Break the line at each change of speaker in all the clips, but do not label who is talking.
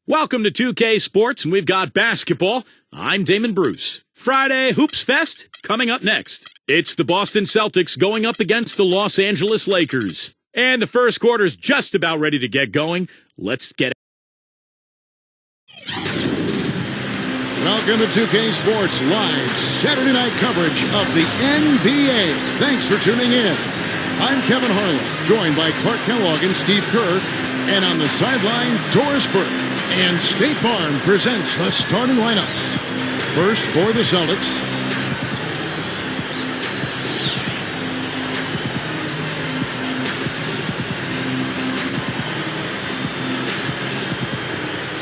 Welcome to 2K Sports, and we've got basketball. I'm Damon Bruce. Friday Hoops Fest coming up next. It's the Boston Celtics going up against the Los Angeles Lakers. And the first quarter's just about ready to get going. Let's get it.
Welcome to 2K Sports live Saturday night coverage of the NBA. Thanks for tuning in. I'm Kevin Harlan, joined by Clark Kellogg and Steve Kerr. And on the sideline, Doris Burke. And State Farm presents the starting lineups. First for the Celtics.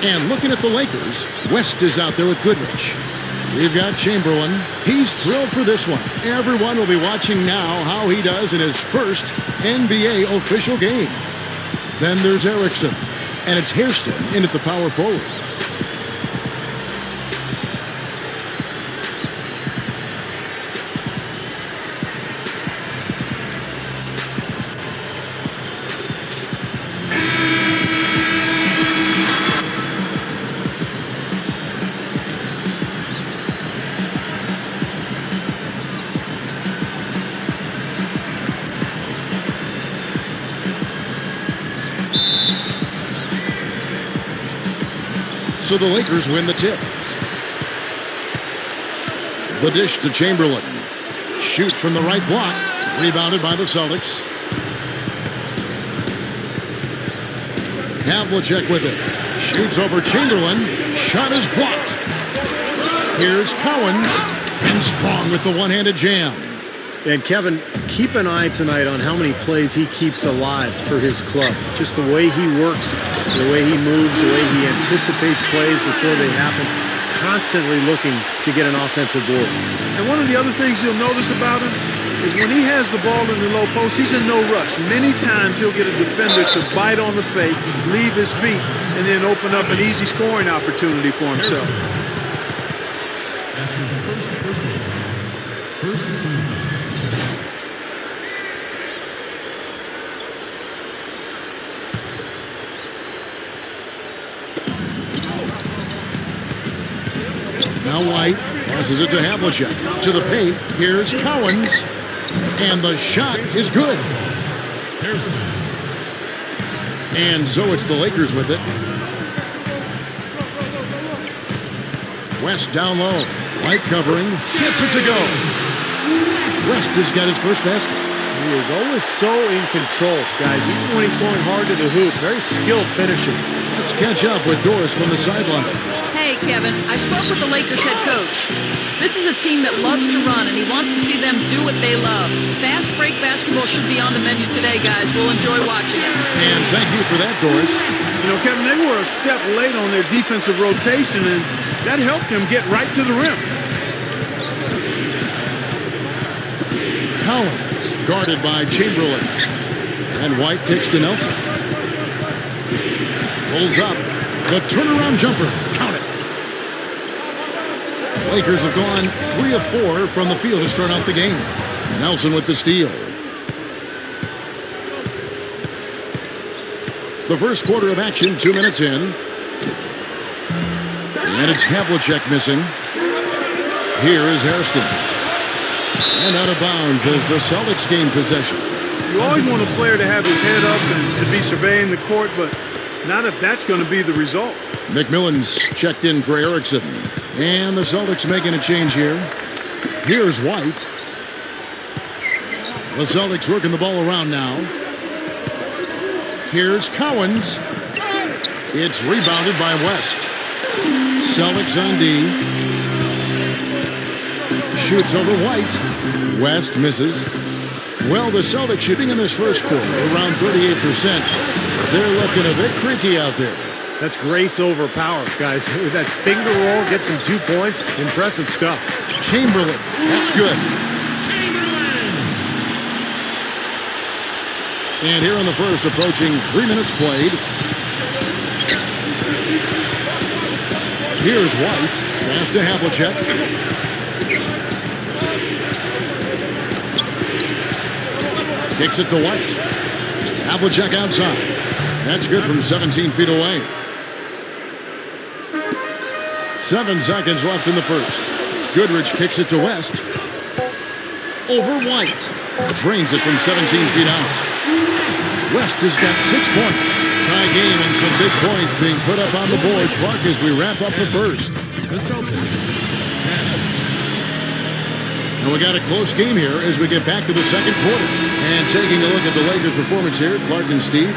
And looking at the Lakers, West is out there with Goodrich. We've got Chamberlain. He's thrilled for this one. Everyone will be watching now how he does in his first NBA official game. Then there's Erickson. And it's Hairston in at the power forward. So the Lakers win the tip. The dish to Chamberlain. Shoots from the right block. Rebounded by the Celtics. Havlicek with it. Shoots over Chamberlain. Shot is blocked. Here's Cowens. And Strong with the one-handed jam.
And Kevin, keep an eye tonight on how many plays he keeps alive for his club. Just the way he works, the way he moves, the way he anticipates plays before they happen, constantly looking to get an offensive board.
And one of the other things you'll notice about him is when he has the ball in the low post, he's in no rush. Many times he'll get a defender to bite on the fake, leave his feet, and then open up an easy scoring opportunity for himself.
That's his first team.
Now White passes it to Havlicek. To the paint. Here's Cowens. And the shot is good. And so it's the Lakers with it. West down low. White covering. Gets it to go. West has got his first basket.
He is always so in control, guys. Even when he's going hard to the hoop, very skilled finisher.
Let's catch up with Doris from the sideline.
Hey, Kevin, I spoke with the Lakers head coach. This is a team that loves to run, and he wants to see them do what they love. Fast break basketball should be on the menu today, guys. We'll enjoy watching it.
And thank you for that, Doris.
You know, Kevin, they were a step late on their defensive rotation, and that helped them get right to the rim.
Collins, guarded by Chamberlain. And White kicks to Nelson. Pulls up. The turnaround jumper. Count it. Lakers have gone 3 of 4 from the field to start out the game. Nelson with the steal. The first quarter of action, 2 minutes in. And it's Havlicek missing. Here is Hairston. And out of bounds as the Celtics gain possession.
You always want a player to have his head up and to be surveying the court, but not if that's going to be the result.
McMillan's checked in for Erickson. And the Celtics making a change here. Here's White. The Celtics working the ball around now. Here's Cowens. It's rebounded by West. Celtics on D. Shoots over White. West misses. Well, the Celtics shooting in this first quarter around 38%. They're looking a bit creaky out there.
That's grace over power, guys. With that finger roll, gets him 2 points. Impressive stuff.
Chamberlain. That's good. And here in the first, approaching 3 minutes played. Here's White. Pass to Havlicek. Kicks it to White. Havlicek outside. That's good from 17 feet away. 7 seconds left in the first. Goodrich kicks it to West. Over White. Drains it from 17 feet out. West has got 6 points. Tie game and some big points being put up on the board. Clark, as we wrap up the first.
The Celtics, 10.
And we got a close game here as we get back to the second quarter. And taking a look at the Lakers' performance here, Clark and Steve,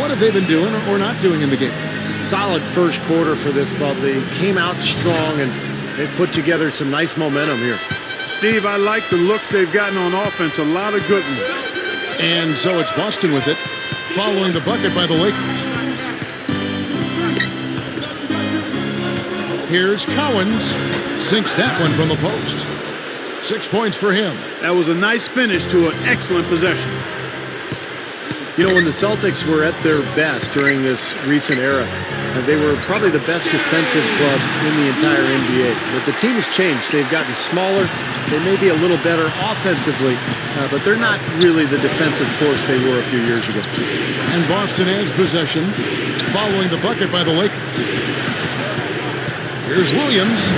what have they been doing or not doing in the game?
Solid first quarter for this club. They came out strong, and they've put together some nice momentum here.
Steve, I like the looks they've gotten on offense. A lot of good ones.
And so it's Boston with it, following the bucket by the Lakers. Here's Cowens. Sinks that one from the post. 6 points for him.
That was a nice finish to an excellent possession.
You know, when the Celtics were at their best during this recent era, they were probably the best defensive club in the entire NBA. But the team has changed. They've gotten smaller. They may be a little better offensively, but they're not really the defensive force they were a few years ago.
And Boston has possession, following the bucket by the Lakers. Here's Williams.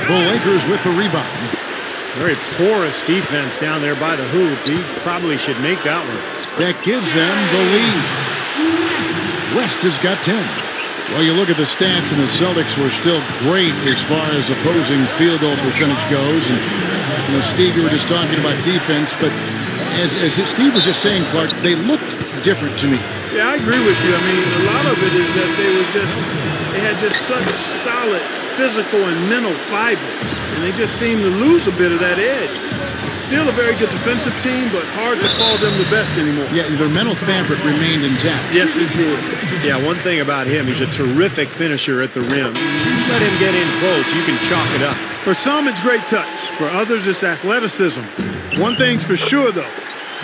The Lakers with the rebound.
Very porous defense down there by the hoop. He probably should make that one.
That gives them the lead. West has got 10. Well, you look at the stats, and the Celtics were still great as far as opposing field goal percentage goes. And, you know, Steve, you were just talking about defense, but as Steve was just saying, Clark, they looked different to me.
Yeah, I agree with you. I mean, a lot of it is that they had just such solid physical and mental fiber, and they just seemed to lose a bit of that edge. Still a very good defensive team, but hard to call them the best anymore.
Yeah, their mental fabric remained intact.
Yes, it did.
Yeah, one thing about him, he's a terrific finisher at the rim. You let him get in close, you can chalk it up.
For some, it's great touch. For others, it's athleticism. One thing's for sure, though.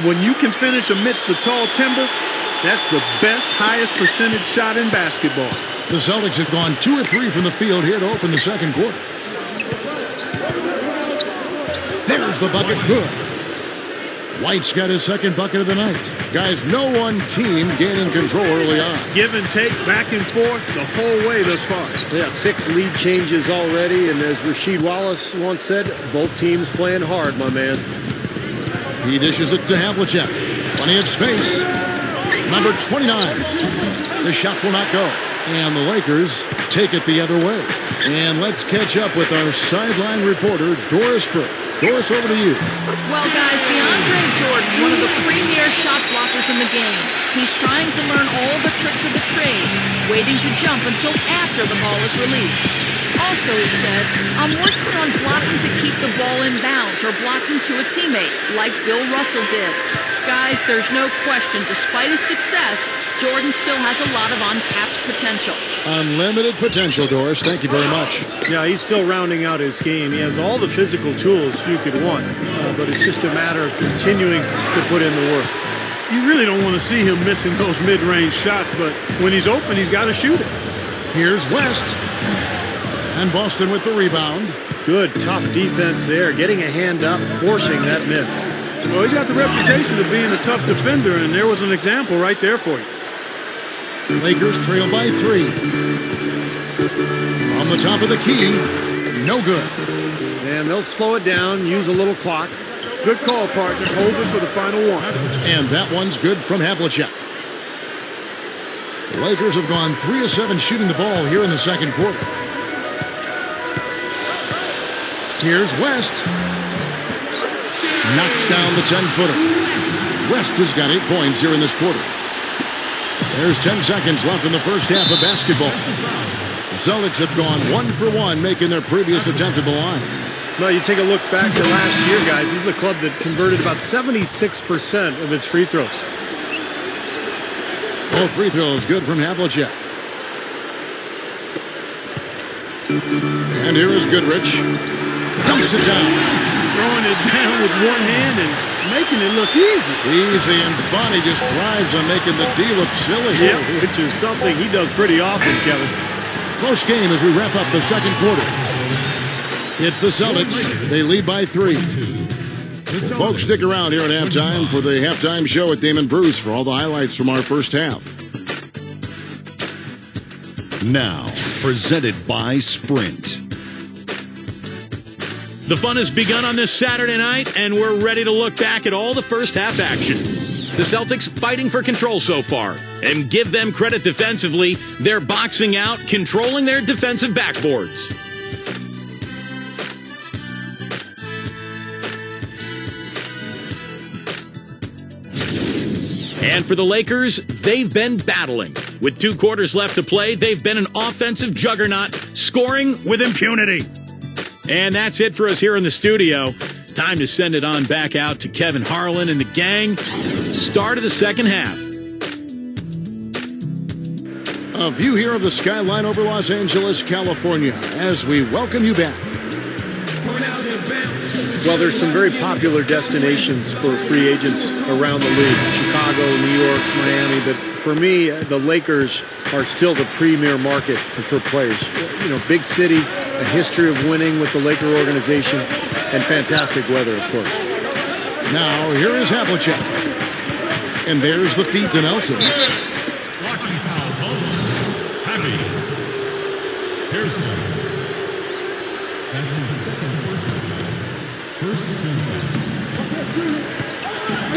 When you can finish amidst the tall timber, that's the best, highest percentage shot in basketball.
The Celtics have gone 2 or 3 from the field here to open the second quarter. There's the bucket, good. White's got his second bucket of the night. Guys, no one team gaining control early on.
Give and take, back and forth, the whole way thus far.
Yeah, 6 lead changes already, and as Rasheed Wallace once said, both teams playing hard, my man.
He dishes it to Havlicek. Plenty of space. Number 29. The shot will not go. And the Lakers take it the other way. And let's catch up with our sideline reporter, Doris Burke. Doris, over to you.
Well, guys, DeAndre Jordan, one of the premier shot blockers in the game. He's trying to learn all the tricks of the trade, waiting to jump until after the ball is released. Also, he said, I'm working on blocking to keep the ball in bounds or blocking to a teammate, like Bill Russell did. Guys, there's no question, despite his success, Jordan still has a lot of untapped potential.
Unlimited potential, Doris. Thank you very much.
Yeah, he's still rounding out his game. He has all the physical tools you could want, but it's just a matter of continuing to put in the work.
You really don't want to see him missing those mid-range shots, but when he's open, he's got to shoot it.
Here's West. And Boston with the rebound.
Good, tough defense there, getting a hand up, forcing that miss.
Well, he's got the reputation of being a tough defender, and there was an example right there for you.
Lakers trail by 3. From the top of the key, no good.
And they'll slow it down, use a little clock.
Good call, partner. Hold it for the final one.
And that one's good from Havlicek. The Lakers have gone 3 of 7 shooting the ball here in the second quarter. Here's West. Knocks down the 10-footer. West has got 8 points here in this quarter. There's 10 seconds left in the first half of basketball. The Celtics have gone 1 for 1, making their previous attempt at the line.
Well, you take a look back to last year, guys. This is a club that converted about 76% of its free throws.
Both free throws good from Havlicek. And here is Goodrich. Dumps it down.
Throwing it down with one hand and making it look easy.
Easy, and Fonny just thrives on making the D look silly.
Yeah, which is something he does pretty often, Kevin.
Close game as we wrap up the second quarter. It's the Celtics. They lead by 3. Folks, stick around here at halftime for the halftime show with Damon Bruce for all the highlights from our first half.
Now,
presented by Sprint.
The fun has begun on this Saturday night, and we're ready to look back at all the first half action. The Celtics fighting for control so far, and give them credit defensively. They're boxing out, controlling their defensive backboards. And for the Lakers, they've been battling. With 2 quarters left to play, they've been an offensive juggernaut, scoring with impunity. And that's it for us here in the studio. Time to send it on back out to Kevin Harlan and the gang. Start of the second half.
A view here of the skyline over Los Angeles, California, as we welcome you back.
Well, there's some very popular destinations for free agents around the league. Chicago, New York, Miami. But for me, the Lakers are still the premier market for players. You know, big city, a history of winning with the Laker organization, and fantastic weather, of course.
Now, here is Havlicek. And there's the feed to Nelson.
Blocking foul, Butler. Happy. Here's Happy. That's his second personal foul. First team foul.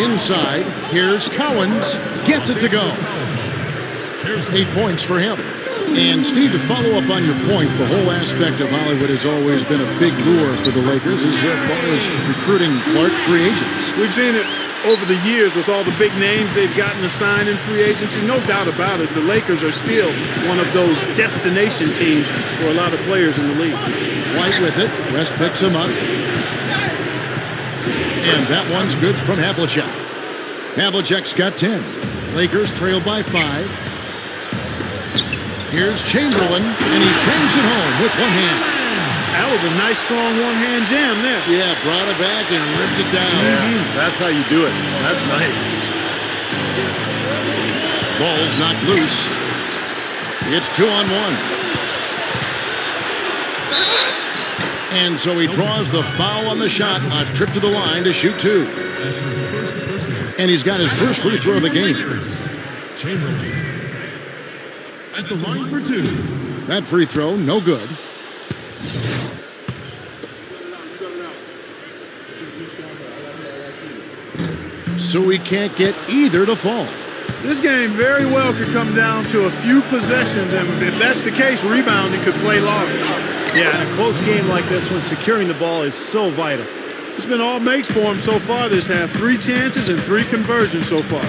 Inside, here's Collins. Gets it to go.
Here's
8 points for him. And Steve, to follow up on your point, the whole aspect of Hollywood has always been a big lure for the Lakers as far as recruiting Clark free agents.
We've seen it over the years with all the big names they've gotten to sign in free agency. No doubt about it, the Lakers are still one of those destination teams for a lot of players in the league.
White with it. West picks him up. And that one's good from Havlicek. Havlicek's got 10. Lakers trail by 5. Here's Chamberlain, and he bangs it home with one hand.
That was a nice, strong one-hand jam there.
Yeah, brought it back and ripped it down.
Yeah, that's how you do it. That's nice.
Ball's knocked loose. It's 2-on-1. And so he draws the foul on the shot, a trip to the line to shoot 2.
That's his first personal.
And he's got his first free throw of the game.
Chamberlain. At the line for 2.
That free throw, no good. So we can't get either to fall.
This game very well could come down to a few possessions, and if that's the case, rebounding could play large.
Yeah, in a close game like this one, securing the ball is so vital.
It's been all makes for him so far this half. 3 chances and 3 conversions so far.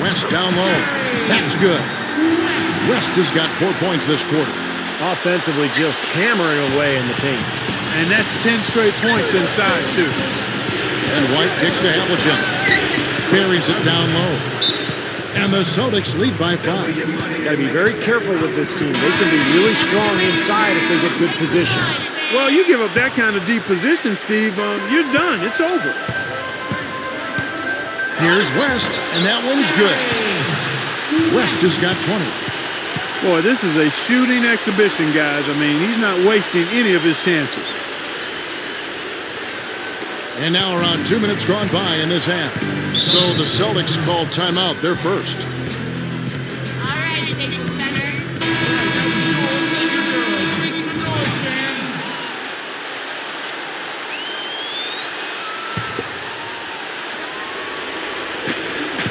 West down low. That's good. West has got 4 points this quarter.
Offensively, just hammering away in the paint.
And that's 10 straight points inside, too.
And White kicks to Havlicek. Buries it down low. And the Celtics lead by 5.
Got to be very careful with this team. They can be really strong inside if they get good position.
Well, you give up that kind of deep position, Steve, you're done. It's over.
Here's West, and that one's good. West has got 20.
Boy, this is a shooting exhibition, guys. I mean, he's not wasting any of his chances.
And now around 2 minutes gone by in this half. So the Celtics called timeout. They're first.
All right, Admitted Center.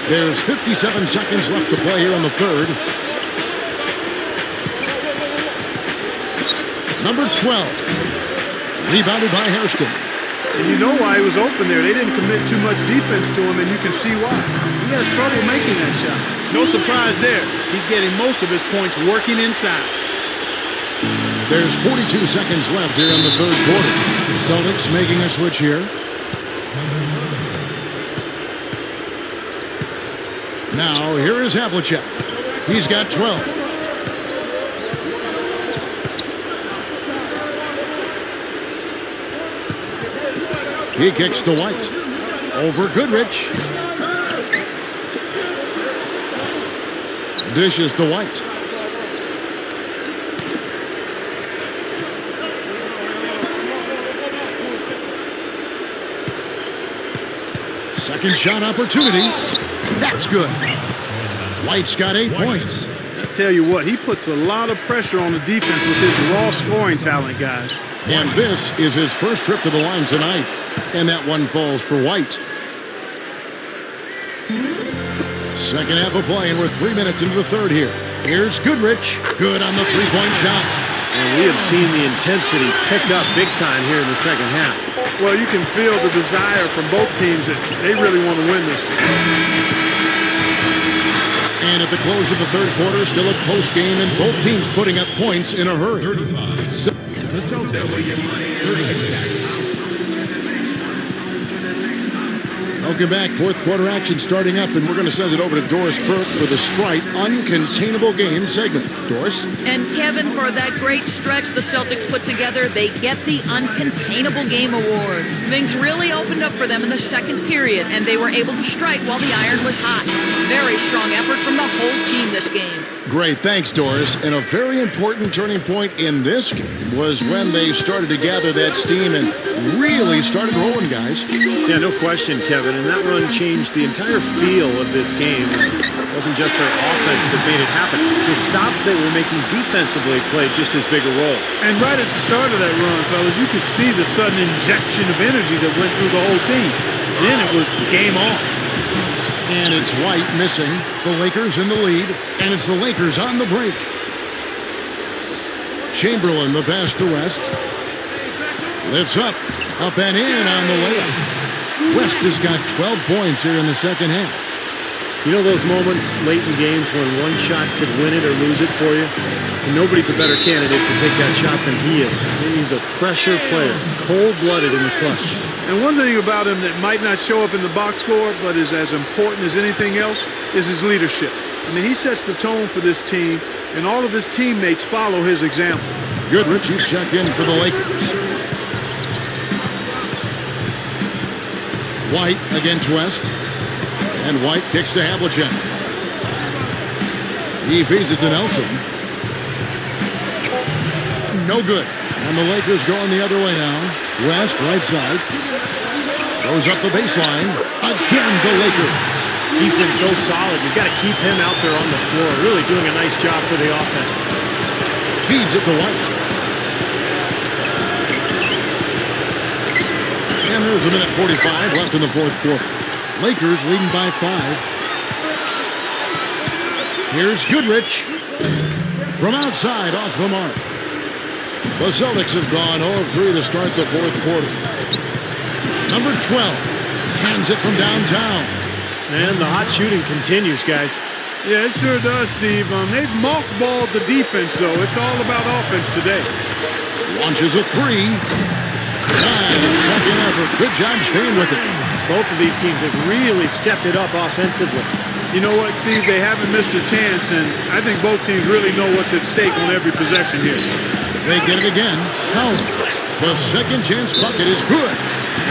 There's 57 seconds left to play here in the third. Number 12. Rebounded by Hairston.
And you know why he was open there. They didn't commit too much defense to him, and you can see why. He has trouble making that shot. No surprise there. He's getting most of his points working inside.
There's 42 seconds left here in the third quarter. Celtics making a switch here. Now, here is Havlicek. He's got 12. He kicks to White. Over Goodrich. Dishes to White. Second shot opportunity. That's good. White's got 8 points.
I tell you what, he puts a lot of pressure on the defense with his raw scoring talent, guys.
And this is his first trip to the line tonight. And that one falls for White. Second half of play, and we're 3 minutes into the third here. Here's Goodrich. Good on the three-point shot.
And we have seen the intensity pick up big time here in the second half.
Well, you can feel the desire from both teams that they really want to win this one.
And at the close of the third quarter, still a close game, and both teams putting up points in a hurry.
35. The Celtics. 36.
Welcome back. Fourth quarter action starting up, and we're going to send it over to Doris Burke for the Sprite Uncontainable Game segment. Doris?
And Kevin, for that great stretch the Celtics put together, they get the Uncontainable Game Award. Things really opened up for them in the second period, and they were able to strike while the iron was hot. Very strong effort from the whole team this game.
Great, thanks, Doris. And a very important turning point in this game was when they started to gather that steam and really started rolling, guys.
Yeah, no question, Kevin. And that run changed the entire feel of this game. It wasn't just their offense that made it happen. The stops they were making defensively played just as big a role.
And right at the start of that run, fellas, you could see the sudden injection of energy that went through the whole team. Then it was game on.
And it's White missing. The Lakers in the lead. And it's the Lakers on the break. Chamberlain, the pass to West. Lifts up and in on the layup. West has got 12 points here in the second half.
You know those moments late in games when one shot could win it or lose it for you? And nobody's a better candidate to take that shot than he is. He's a pressure player, cold-blooded in the clutch.
And one thing about him that might not show up in the box score, but is as important as anything else, is his leadership. I mean, he sets the tone for this team, and all of his teammates follow his example.
Goodrich, he's checked in for the Lakers. White against West. And White kicks to Havlicek. He feeds it to Nelson. No good. And the Lakers going the other way now. West, right side. Goes up the baseline. Again, the Lakers.
He's been so solid. You've got to keep him out there on the floor. Really doing a nice job for the offense.
Feeds it to White. And there's a minute 45 left in the fourth quarter. Lakers leading by 5. Here's Goodrich. From outside, off the mark. The Celtics have gone 0 of 3 to start the fourth quarter. Number 12 hands it from downtown.
And the hot shooting continues, guys.
Yeah, it sure does, Steve. They've mothballed the defense, though. It's all about offense today.
Launches a 3. Nice second effort. Good job staying with it.
Both of these teams have really stepped it up offensively.
You know what, Steve? They haven't missed a chance, and I think both teams really know what's at stake on every possession here.
They get it again. Collins. The second chance bucket is good.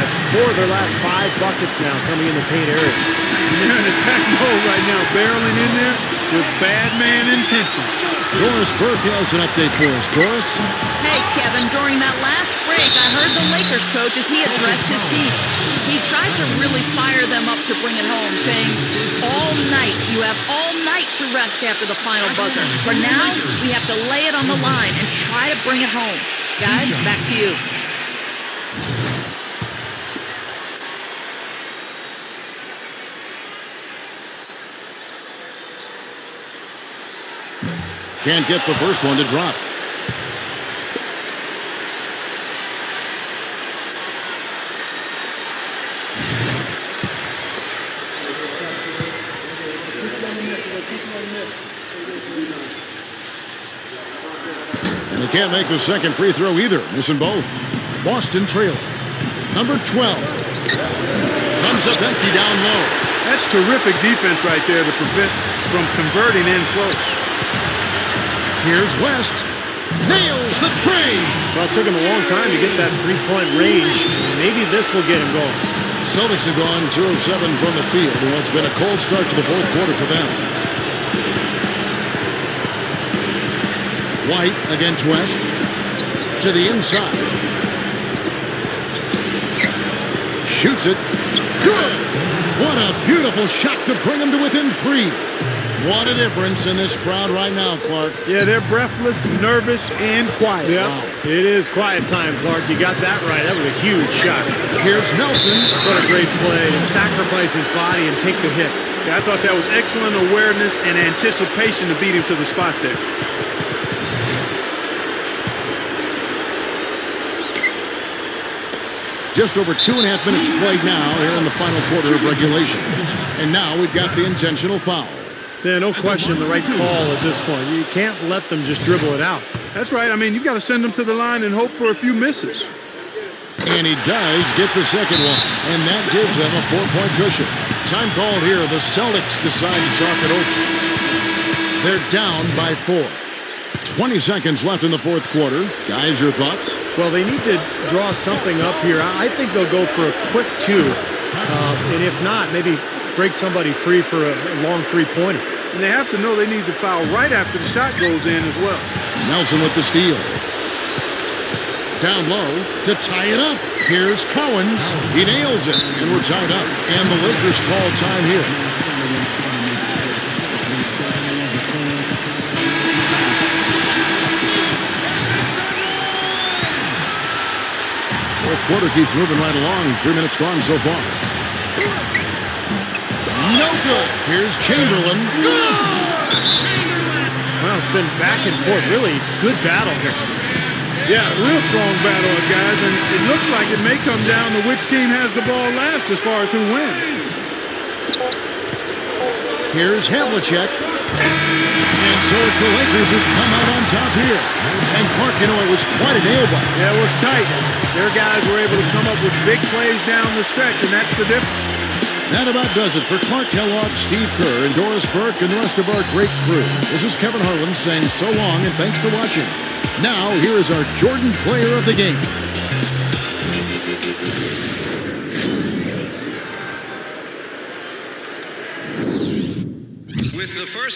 That's 4 of their last 5 buckets now coming in the paint area.
They're in attack mode right now, barreling in there with bad man intention.
Doris Burke has an update for us. Doris?
Hey, Kevin, during that last break, I heard the Lakers coach as he addressed his team. He tried to really fire them up to bring it home, saying, all night, you have all night to rest after the final buzzer. For now, we have to lay it on the line and try to bring it home. Guys, back to you.
Can't get the first one to drop. And he can't make the second free throw either, missing both. Boston trailing. Number 12. Comes up empty down low.
That's terrific defense right there to prevent from converting in close.
Here's West. Nails the tray.
Well, it took him a long time to get that three-point range. Maybe this will get him going.
Celtics have gone 2 of 7 from the field in what's been a cold start to the fourth quarter for them. White against West. To the inside. Shoots it. Good. What a beautiful shot to bring him to within 3. What a difference in this crowd right now, Clark.
Yeah, they're breathless, nervous, and quiet.
Yep. Wow. It is quiet time, Clark. You got that right. That was a huge shot.
Here's Nelson.
What a great play to sacrifice his body and take the hit.
Yeah, I thought that was excellent awareness and anticipation to beat him to the spot there.
Just over 2.5 minutes played now here in the final quarter of regulation. And now we've got the intentional foul.
Yeah, no question the right call at this point. You can't let them just dribble it out.
That's right. I mean, you've got to send them to the line and hope for a few misses.
And he does get the second one. And that gives them a 4-point cushion. Time called here. The Celtics decide to talk it over. They're down by 4. 20 seconds left in the fourth quarter. Guys, your thoughts?
Well, they need to draw something up here. I think they'll go for a quick 2. And if not, maybe break somebody free for a long three-pointer.
And they have to know they need to foul right after the shot goes in as well.
Nelson with the steal. Down low to tie it up. Here's Cowens. He nails it. And we're tied up. And the Lakers call time here. Fourth quarter keeps moving right along. 3 minutes gone so far. No good. Here's Chamberlain. Good!
Well, it's been back and forth. Really good battle here.
Yeah, real strong battle, guys. And it looks like it may come down to which team has the ball last as far as who wins.
Here's Havlicek. And so it's the Lakers who come out on top here. And Clark, you know, it was quite a nail-biter.
Yeah, it was tight. Their guys were able to come up with big plays down the stretch, and that's the difference.
That about does it for Clark Kellogg, Steve Kerr, and Doris Burke, and the rest of our great crew. This is Kevin Harlan saying so long and thanks for watching. Now, here is our Jordan Player of the Game.
With the first